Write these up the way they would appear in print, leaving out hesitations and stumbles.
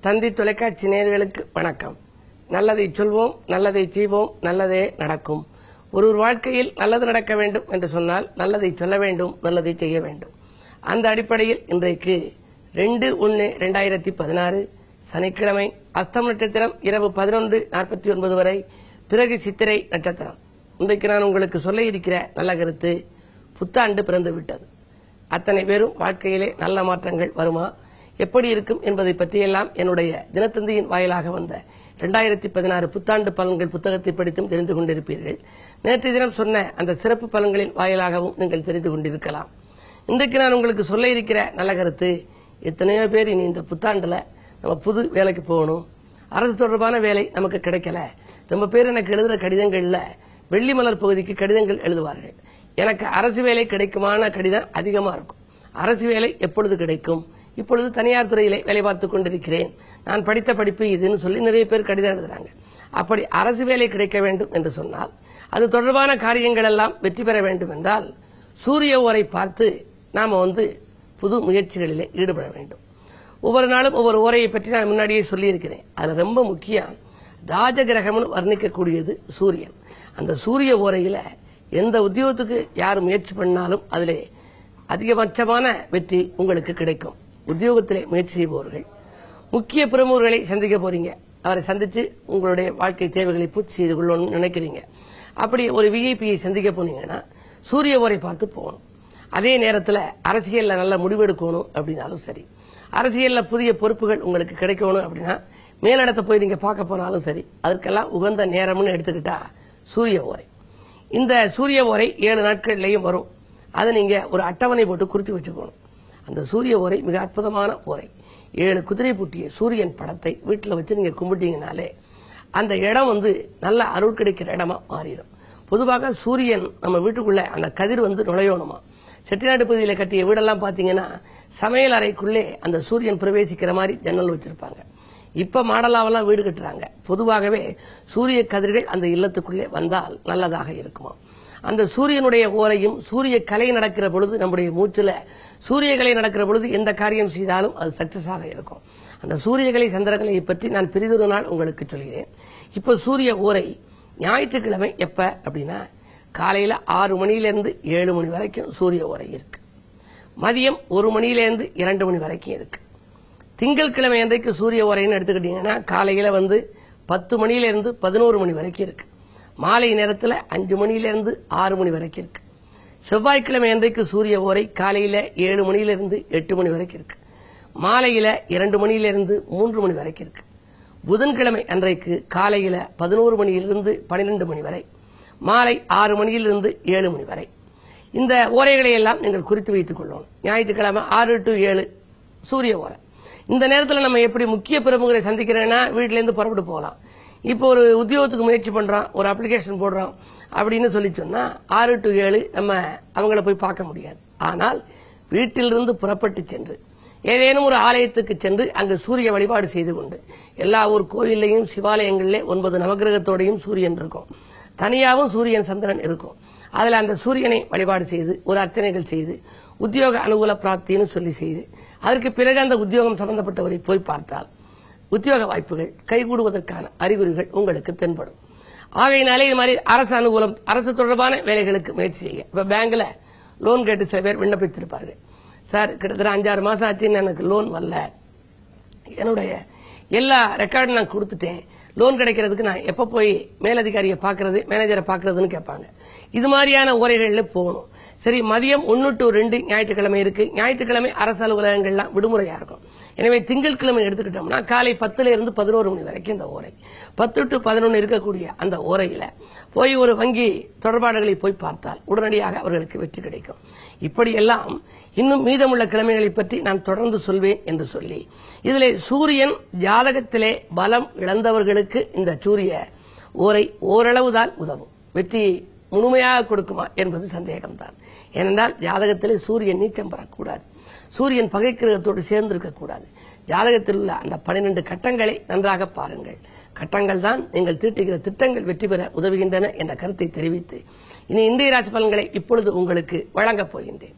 தந்தி தொலைக்காட்சி நேயர்களுக்கு வணக்கம். நல்லதை சொல்வோம், நல்லதை செய்வோம், நல்லதே நடக்கும். ஒரு வாழ்க்கையில் நல்லது நடக்க வேண்டும் என்று சொன்னால் நல்லதை சொல்ல வேண்டும், நல்லதை செய்ய வேண்டும். அந்த அடிப்படையில் இன்றைக்கு 2/1/2016 சனிக்கிழமை அஸ்தம் நட்சத்திரம் இரவு 11:49 வரை, பிறகு சித்திரை நட்சத்திரம். இன்றைக்கு நான் உங்களுக்கு சொல்ல இருக்கிற நல்ல கருத்து, புத்தாண்டு பிறந்து விட்டது. அத்தனை பேரும் வாழ்க்கையிலே நல்ல மாற்றங்கள் வருமா, எப்படி இருக்கும் என்பதை பற்றியெல்லாம் என்னுடைய தினத்தந்தியின் வாயிலாக வந்த 2016 புத்தாண்டு பலன்கள் புத்தகத்தை படித்தும் தெரிந்து கொண்டிருப்பீர்கள். நேற்று தினம் சொன்ன அந்த சிறப்பு பலன்களின் வாயிலாகவும் நீங்கள் தெரிந்து கொண்டிருக்கலாம். இன்றைக்கு நான் உங்களுக்கு சொல்ல இருக்கிற நல்ல கருத்து, எத்தனையோ பேர் இனி இந்த புத்தாண்டுல நம்ம புது வேலைக்கு போகணும், அரசு தொடர்பான வேலை நமக்கு கிடைக்கல. ரொம்ப பேர் எனக்கு எழுதுற கடிதங்கள்ல வெள்ளிமலர் பகுதிக்கு கடிதங்கள் எழுதுவார்கள். எனக்கு அரசு வேலை கிடைக்குமான கடிதம் அதிகமா இருக்கும். அரசு வேலை எப்பொழுது கிடைக்கும், இப்பொழுது தனியார் துறையிலே வேலை பார்த்துக் கொண்டிருக்கிறேன், நான் படித்த படிப்பு இதுன்னு சொல்லி நிறைய பேர் கடிதம் எழுதுறாங்க. அப்படி அரசு வேலை கிடைக்க வேண்டும் என்று சொன்னால், அது தொடர்பான காரியங்கள் எல்லாம் வெற்றி பெற வேண்டும் என்றால் சூரிய ஓரை பார்த்து நாம புது முயற்சிகளிலே ஈடுபட வேண்டும். ஒவ்வொரு நாளும் ஒவ்வொரு ஓரையை பற்றி நான் முன்னாடியே சொல்லியிருக்கிறேன். அதுல ரொம்ப முக்கியம் ராஜகிரகம்னு வர்ணிக்கக்கூடியது சூரியன். அந்த சூரிய ஓரையில எந்த உத்தியோகத்துக்கு யார் முயற்சி பண்ணாலும் அதிலே அதிகபட்சமான வெற்றி உங்களுக்கு கிடைக்கும். உத்தியோகத்திலே முயற்சி செய்பவர்கள் முக்கிய பிரமுகர்களை சந்திக்க போறீங்க. அவரை சந்திச்சு உங்களுடைய வாழ்க்கை தேவைகளை பூர்த்தி செய்து கொள்ளணும்னு நினைக்கிறீங்க. அப்படி ஒரு விஐபியை சந்திக்க போனீங்கன்னா சூரிய ஓரை பார்த்து போகணும். அதே நேரத்தில் அரசியல்ல நல்ல முடிவெடுக்கணும் அப்படின்னாலும் சரி, அரசியல்ல புதிய பொறுப்புகள் உங்களுக்கு கிடைக்கணும் அப்படின்னா மேலிடத்தை போய் நீங்க பார்க்க போனாலும் சரி, அதற்கெல்லாம் உகந்த நேரம்னு எடுத்துக்கிட்டா சூரிய ஓரை. இந்த சூரிய ஓரை 7 நாட்கள்லயும் வரும். அதை நீங்க ஒரு அட்டவணை போட்டு குறித்து வச்சுக்கணும். அந்த சூரிய ஓரை மிக அற்புதமான ஓரை. 7 குதிரை பூட்டிய சூரியன் படத்தை வீட்டில் வச்சு நீங்க கும்பிட்டீங்கனாலே அந்த இடம் நல்ல அருள் கிடைக்கிற இடமா மாறிடும். பொதுவாக சூரியன் நம்ம வீட்டுக்குள்ள அந்த கதிர் நுழையணுமா. செட்டிநாடு பகுதியில் கட்டிய வீடெல்லாம் பாத்தீங்கன்னா சமையல் அறைக்குள்ளே அந்த சூரியன் பிரவேசிக்கிற மாதிரி ஜன்னல் வச்சிருப்பாங்க. இப்ப மாடலாவெல்லாம் வீடு கட்டுறாங்க. பொதுவாகவே சூரிய கதிர்கள் அந்த இல்லத்துக்குள்ளே வந்தால் நல்லதாக இருக்குமா. அந்த சூரியனுடைய ஓரையும் சூரிய கலை நடக்கிற பொழுது, நம்முடைய மூச்சுல சூரிய கலை நடக்கிற பொழுது எந்த காரியம் செய்தாலும் அது சக்சஸ் ஆக இருக்கும். அந்த சூரியகலை சந்திரகலையை பற்றி நான் பிரிதொரு நாள் உங்களுக்கு சொல்கிறேன். இப்ப சூரிய ஓரை ஞாயிற்றுக்கிழமை எப்ப அப்படின்னா காலையில 6 மணியிலிருந்து 7 மணி வரைக்கும் சூரிய ஓரை இருக்கு. மதியம் 1 மணியிலிருந்து 2 மணி வரைக்கும் இருக்கு. திங்கட்கிழமை அன்றைக்கு சூரிய ஓரைன்னு எடுத்துக்கிட்டீங்கன்னா காலையில 10 மணியிலிருந்து 11 மணி வரைக்கும் இருக்கு. மாலை நேரத்தில் 5 மணியிலிருந்து 6 மணி வரைக்கும் இருக்கு. செவ்வாய்க்கிழமை அன்றைக்கு சூரிய ஓரை காலையில 7 மணியிலிருந்து 8 மணி வரைக்கும் இருக்கு. மாலையில 2 மணியிலிருந்து 3 மணி வரைக்கும் இருக்கு. புதன்கிழமை அன்றைக்கு காலையில 11 மணியிலிருந்து 12 மணி வரை, மாலை 6 மணியிலிருந்து 7 மணி வரை. இந்த ஓரைகளை எல்லாம் நீங்கள் குறித்து வைத்துக் கொள்ளணும். ஞாயிற்றுக்கிழமை 6 to 7 சூரிய ஓரை. இந்த நேரத்தில் நம்ம எப்படி முக்கிய பிரமுகரை சந்திக்கிறேன்னா வீட்டில இருந்து புறப்பட்டு போகலாம். இப்போ ஒரு உத்தியோகத்துக்கு முயற்சி பண்றோம், ஒரு அப்ளிகேஷன் போடுறோம் அப்படின்னு சொல்லி சொன்னா 6 to 7 நம்ம அவங்கள போய் பார்க்க முடியாது. ஆனால் வீட்டிலிருந்து புறப்பட்டு சென்று ஏதேனும் ஒரு ஆலயத்துக்கு சென்று அங்கு சூரிய வழிபாடு செய்து கொண்டு, எல்லா ஊர் கோயிலையும் சிவாலயங்களிலே 9 நவகிரகத்தோடையும் சூரியன் இருக்கும், தனியாகவும் சூரியன் சந்திரன் இருக்கும். அதுல அந்த சூரியனை வழிபாடு செய்து ஒரு அர்ச்சனைகள் செய்து உத்தியோக அனுகூல பிராப்தின்னு சொல்லி செய்து அதற்கு பிறகு அந்த உத்தியோகம் சம்பந்தப்பட்டவரை போய் பார்த்தால் உத்தியோக வாய்ப்புகள் கைகூடுவதற்கான அறிகுறிகள் உங்களுக்கு தென்படும். ஆகையினாலே இது மாதிரி அரசு அனுகூலம், அரசு தொடர்பான வேலைகளுக்கு முயற்சி செய்ய. இப்ப பேங்க்ல லோன் கேட்டு சில பேர் விண்ணப்பித்திருப்பார்கள். சார், கிட்டத்தட்ட 5-6 மாசம் ஆச்சுன்னு எனக்கு லோன் வரல, என்னுடைய எல்லா ரெக்கார்டும் நான் கொடுத்துட்டேன், லோன் கிடைக்கிறதுக்கு நான் எப்ப போய் மேலதிகாரியை பாக்குறது, மேனேஜரை பாக்குறதுன்னு கேட்பாங்க. இது மாதிரியான உரைகள்ல போகணும். சரி, மதியம் 1 to 2 ஞாயிற்றுக்கிழமை இருக்கு. ஞாயிற்றுக்கிழமை அரசு அலுவலகங்கள்லாம் விடுமுறையா இருக்கும். எனவே திங்கட்கிழமை எடுத்துக்கிட்டோம்னா காலை 10 இருந்து 11 மணி வரைக்கும் இந்த ஓரை. 10 to 11 இருக்கக்கூடிய அந்த ஓரையில போய் ஒரு வங்கி தொடர்பாடுகளை போய் பார்த்தால் உடனடியாக அவர்களுக்கு வெற்றி கிடைக்கும். இப்படியெல்லாம் இன்னும் மீதமுள்ள கிழமைகளை பற்றி நான் தொடர்ந்து சொல்வேன் என்று சொல்லி, இதிலே சூரியன் ஜாதகத்திலே பலம் இழந்தவர்களுக்கு இந்த சூரிய ஓரை ஓரளவுதான் உதவும். வெற்றியை முழுமையாக கொடுக்குமா என்பது சந்தேகம்தான். ஏனென்றால் ஜாதகத்திலே சூரியன் நீச்சம் பெறக்கூடாது, சூரியன் பகை கிரகத்தோடு சேர்ந்திருக்க கூடாது. ஜாதகத்தில் உள்ள அந்த 12 கட்டங்களை நன்றாக பாருங்கள். கட்டங்கள் தான் நீங்கள் தீட்டுகிற திட்டங்கள் வெற்றி பெற உதவுகின்றன என்ற கருத்தை தெரிவித்து இனி இந்திய ராசி பலன்களை இப்பொழுது உங்களுக்கு வழங்கப் போகின்றேன்.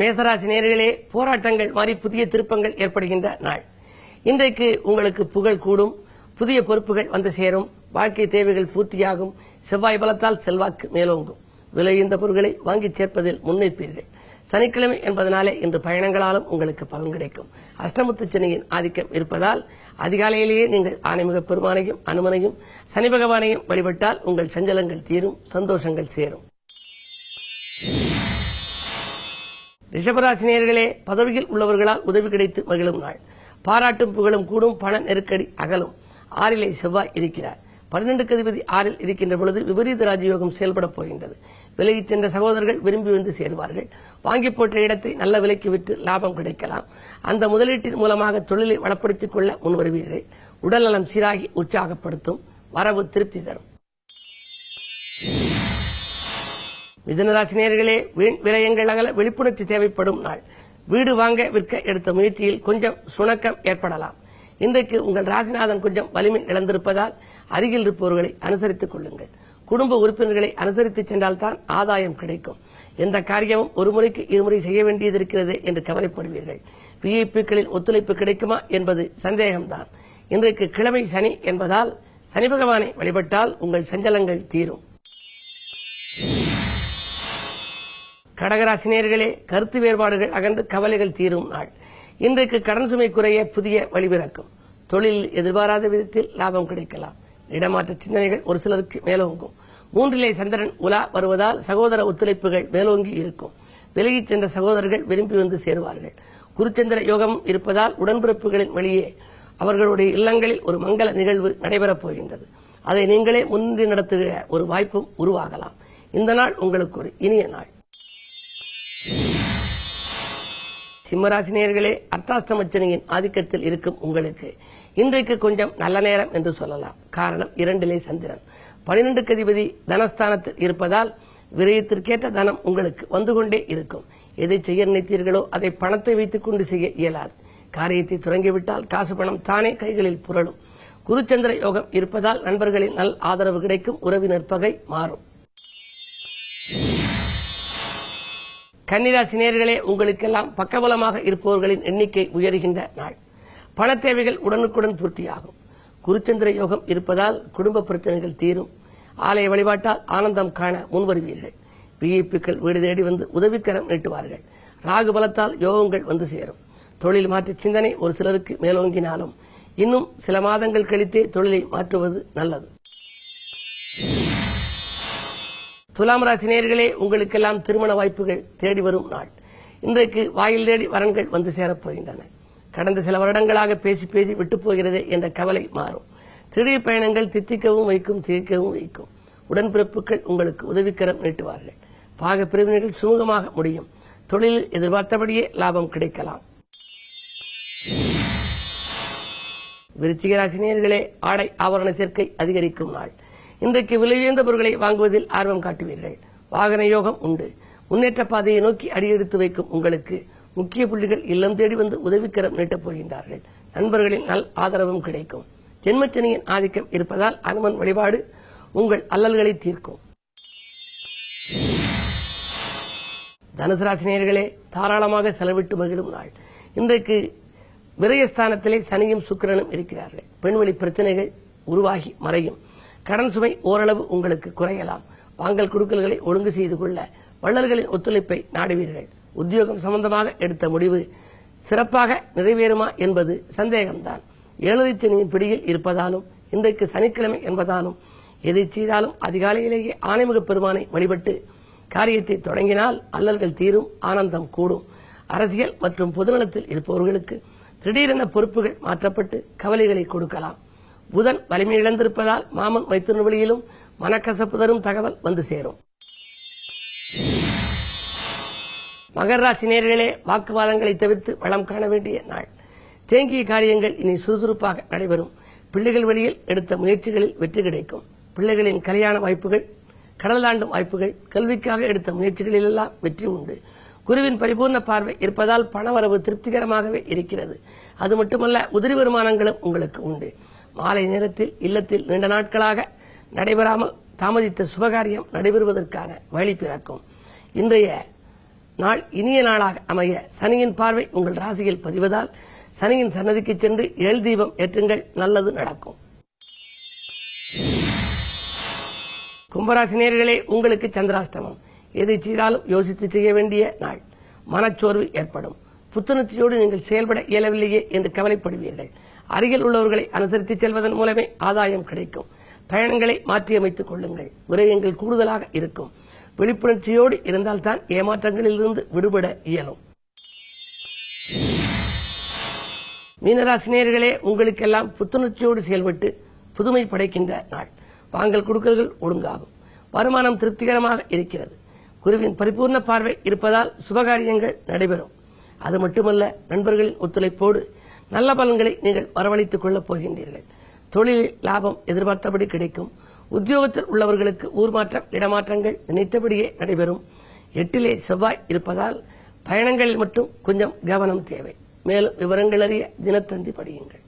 மேசராசி நேயர்களே, போராட்டங்கள் மாறி புதிய திருப்பங்கள் ஏற்படுகின்ற நாள். இன்றைக்கு உங்களுக்கு புகழ் கூடும், புதிய பொறுப்புகள் வந்து சேரும், வாழ்க்கை தேவைகள் பூர்த்தியாகும், செவ்வாய் பலத்தால் செல்வாக்கு மேலோங்கும், விலையுந்த பொருட்களை வாங்கி சேர்ப்பதில் முன்னேற்பீர்கள். சனிக்கிழமை என்பதனாலே இன்று பயணங்களாலும் உங்களுக்கு பலன் கிடைக்கும். அஷ்டமுத்து சனியின் ஆதிக்கம் இருப்பதால் அதிகாலையிலேயே நீங்கள் ஆணைமிக பெருமானையும் அனுமனையும் சனி பகவானையும் வழிபட்டால் உங்கள் சஞ்சலங்கள் தீரும், சந்தோஷங்கள் சேரும். ரிஷபராசி நேயர்களே, பதவியில் உள்ளவர்களால் உதவி கிடைத்து மகிழும் நாள். பாராட்டும் புகழும் கூடும், பண நெருக்கடி அகலும். 6லே செவ்வாய் இருக்கிறார். 12க்கு அதிபதி 6ல் இருக்கின்ற பொழுது விபரீத ராஜயோகம் செயல்பட போகின்றது. விலகிச் சென்ற சகோதரர்கள் விரும்பி வந்து சேருவார்கள். வாங்கி போட்ட இடத்தை நல்ல விலைக்கு விற்று லாபம் கிடைக்கலாம். அந்த முதலீட்டின் மூலமாக தொழிலை வளப்படுத்திக் கொள்ள முன்வருவீர்கள். உடல்நலம் சீராகி உற்சாகப்படுத்தும், வரவு திருப்தி தரும். மிதுனராசி நேயர்களே, வீண் விரயங்கள் அகல விழிப்புணர்ச்சி தேவைப்படும் நாள். வீடு வாங்க விற்க எடுத்த முயற்சியில் கொஞ்சம் சுணக்கம் ஏற்படலாம். இன்றைக்கு உங்கள் ராசிநாதன் கொஞ்சம் வலிமை இழந்திருப்பதால் அருகில் இருப்பவர்களை அனுசரித்துக் கொள்ளுங்கள். குடும்ப உறுப்பினர்களை அனுசரித்து சென்றால்தான் ஆதாயம் கிடைக்கும். எந்த காரியமும் ஒரு முறைக்கு இருமுறை செய்ய வேண்டியது இருக்கிறது என்று கவலைப்படுவீர்கள். விஐபிக்களின் ஒத்துழைப்பு கிடைக்குமா என்பது சந்தேகம்தான். இன்றைக்கு கிழமை சனி என்பதால் சனி பகவானை வழிபட்டால் உங்கள் சஞ்சலங்கள் தீரும். கடகராசி நேயர்களே, கருத்து வேறுபாடுகள் அகன்று கவலைகள் தீரும் நாள். இன்றைக்கு கடன் சுமை குறைய புதிய வழிபிறக்கும். தொழிலில் எதிர்பாராத விதத்தில் லாபம் கிடைக்கலாம். இடமாற்ற சிந்தனைகள் ஒரு சிலருக்கு மேலோங்கும். 3லே சந்திரன் உலா வருவதால் சகோதர ஒத்துழைப்புகள் மேலோங்கி இருக்கும். விலகிச் சென்ற சகோதரர்கள் விரும்பி வந்து சேருவார்கள். குருச்சந்திர யோகம் இருப்பதால் உடன்பிறப்புகளின் வழியே அவர்களுடைய இல்லங்களில் ஒரு மங்கள நிகழ்வு நடைபெறப் போகின்றது. அதை நீங்களே முன்னின்று நடத்துகிற ஒரு வாய்ப்பும் உருவாகலாம். இந்த நாள் உங்களுக்கு ஒரு இனிய நாள். சிம்மராசி நேயர்களே, அர்த்தாஷ்டமச்சனியின் ஆதிக்கத்தில் இருக்கும் உங்களுக்கு இன்றைக்கு கொஞ்சம் நல்ல நேரம் என்று சொல்லலாம். காரணம் 2லே சந்திரன். 12க்கு அதிபதி தனஸ்தானத்தில் இருப்பதால் விரயத்திற்கேற்ற தனம் உங்களுக்கு வந்து கொண்டே இருக்கும். எதை செய்ய நினைத்தீர்களோ அதை பணத்தை வைத்துக் கொண்டு செய்ய இயலாது. காரியத்தை தொடங்கிவிட்டால் காசு பணம் தானே கைகளில் புரளும். குருச்சந்திர யோகம் இருப்பதால் நண்பர்களின் நல் ஆதரவு கிடைக்கும், உறவினர் பகை மாறும். கன்னிராசி நேயர்களே, உங்களுக்கெல்லாம் பக்கபலமாக இருப்பவர்களின் எண்ணிக்கை உயர்கின்ற நாள். பண தேவைகள் உடனுக்குடன் பூர்த்தியாகும். குருச்சந்திர யோகம் இருப்பதால் குடும்ப பிரச்சனைகள் தீரும். ஆலய வழிபாட்டால் ஆனந்தம் காண முன்வருவீர்கள். விஐபிக்கள் வீடு தேடி வந்து உதவிக்கரம் நீட்டுவார்கள். ராகு பலத்தால் யோகங்கள் வந்து சேரும். தொழில் மாற்ற சிந்தனை ஒரு சிலருக்கு மேலோங்கினாலும் இன்னும் சில மாதங்கள் கழித்தே தொழிலை மாற்றுவது நல்லது. துலாம் ராசி நேயர்களே, உங்களுக்கெல்லாம் திருமண வாய்ப்புகள் தேடி வரும் நாள். இன்றைக்கு வாயில் தேடி வரன்கள் வந்து சேரப்போகின்றன. கடந்த சில வருடங்களாக பேசி பேசி விட்டு போகிறதே என்ற கவலை மாறும். திடீர் பயணங்கள் தித்திக்கவும் வைக்கும், திகைக்கவும் வைக்கும். உடன்பிறப்புகள் உங்களுக்கு உதவிக்கரம் நீட்டுவார்கள். பாக பிரிவினர்கள் சுமூகமாக முடியும். தொழிலில் எதிர்பார்த்தபடியே லாபம் கிடைக்கலாம். விருச்சிக ராசி நேயர்களே, ஆடை ஆபரண சேர்க்கை அதிகரிக்கும் நாள். இன்றைக்கு விலையுயர்ந்த பொருட்களை வாங்குவதில் ஆர்வம் காட்டுவீர்கள். வாகன யோகம் உண்டு. முன்னேற்ற பாதையை நோக்கி அடியெடுத்து வைக்கும் உங்களுக்கு முக்கிய புள்ளிகள் இல்லம் தேடி வந்து உதவிக்கரம் நீட்டப் போகின்றார்கள். நண்பர்களின் நல் ஆதரவும் கிடைக்கும். ஜென்மச்சனியின் ஆதிக்கம் இருப்பதால் அனுமன் வழிபாடு உங்கள் அல்லல்களை தீர்க்கும். தனுசு ராசி நேயர்களே, தாராளமாக செலவிட்டு மகிழும் நாள். இன்றைக்கு விரயஸ்தானத்திலே சனியும் சுக்கிரனும் இருக்கிறார்கள். பெண்வெளி பிரச்சனைகள் உருவாகி மறையும். கடன் சுமை ஓரளவு உங்களுக்கு குறையலாம். வாங்கல் கொடுக்கல்களை ஒழுங்கு செய்து கொள்ள வள்ளல்களின் ஒத்துழைப்பை நாடுவீர்கள். உத்தியோகம் சம்பந்தமாக எடுத்த முடிவு சிறப்பாக நிறைவேறுமா என்பது சந்தேகம்தான். 7ரை சனியின் பிடியில் இருப்பதாலும் இன்றைக்கு சனிக்கிழமை என்பதாலும் எதை செய்தாலும் அதிகாலையிலேயே ஆணைமிகு பெருமானை வழிபட்டு காரியத்தை தொடங்கினால் அல்லல்கள் தீரும், ஆனந்தம் கூடும். அரசியல் மற்றும் பொதுநலத்தில் இருப்பவர்களுக்கு திடீரென பொறுப்புகள் மாற்றப்பட்டு கவலைகளை கொடுக்கலாம். புதன் வலிமை இழந்திருப்பதால் மாமன் மைத்துனர் வழியிலும் மனக்கசப்பு தரும் தகவல் வந்து சேரும். மகர ராசி நேயர்களே, வாக்குவாதங்களை தவிர்த்து வளம் காண வேண்டிய நாள். தேங்கிய காரியங்கள் இனி சுறுசுறுப்பாக நடைபெறும். பிள்ளைகள் வழியில் எடுத்த முயற்சிகளில் வெற்றி கிடைக்கும். பிள்ளைகளின் கல்யாண வாய்ப்புகள், கடல் தாண்டும் வாய்ப்புகள், கல்விக்காக எடுத்த முயற்சிகளில் எல்லாம் வெற்றி உண்டு. குருவின் பரிபூர்ண பார்வை இருப்பதால் பணவரவு திருப்திகரமாகவே இருக்கிறது. அது மட்டுமல்ல, உதிரி வருமானங்களும் உங்களுக்கு உண்டு. மாலை நேரத்தில் இல்லத்தில் நீண்ட நாட்களாக நடைபெறாமல் தாமதித்த சுபகாரியம் நடைபெறுவதற்கான வழி பிறக்கும். இன்றைய நாள் இனிய நாளாக அமைய சனியின் பார்வை உங்கள் ராசியில் பதிவதால் சனியின் சன்னதிக்கு சென்று 7 தீபம் ஏற்றுங்கள், நல்லது நடக்கும். கும்பராசி நேயர்களே, உங்களுக்கு சந்திராஷ்டமம். எதை செய்தாலும் யோசித்து செய்ய வேண்டிய நாள். மனச்சோர்வு ஏற்படும். புத்துணர்ச்சியோடு நீங்கள் செயல்பட இயலவில்லையே என்று கவலைப்படுவீர்கள். அருகில் உள்ளவர்களை அனுசரித்து செல்வதன் மூலமே ஆதாயம் கிடைக்கும். பயணங்களை மாற்றியமைத்துக் கொள்ளுங்கள். விரயங்கள் கூடுதலாக இருக்கும். விழிப்புணர்ச்சியோடு இருந்தால்தான் ஏமாற்றங்களிலிருந்து விடுபட இயலும். மீனராசி நேயர்களே, உங்களுக்கெல்லாம் புத்துணர்ச்சியோடு செயல்பட்டு புதுமை படைக்கின்ற நாள். வாங்கல் கொடுக்கல்கள் ஒழுங்காகும். வருமானம் திருப்திகரமாக இருக்கிறது. குருவின் பரிபூர்ண பார்வை இருப்பதால் சுபகாரியங்கள் நடைபெறும். அது மட்டுமல்ல, நண்பர்களின் ஒத்துழைப்போடு நல்ல பலன்களை நீங்கள் வரவழைத்துக் கொள்ளப் போகின்றீர்கள். தொழிலில் லாபம் எதிர்பார்த்தபடி கிடைக்கும். உத்தியோகத்தில் உள்ளவர்களுக்கு ஊர்மாற்றம், இடமாற்றங்கள் நினைத்தபடியே நடைபெறும். 8லே செவ்வாய் இருப்பதால் பயணங்களில் மட்டும் கொஞ்சம் கவனம் தேவை. மேலும் விவரங்கள் அறிய தினத்தந்தி படியுங்கள்.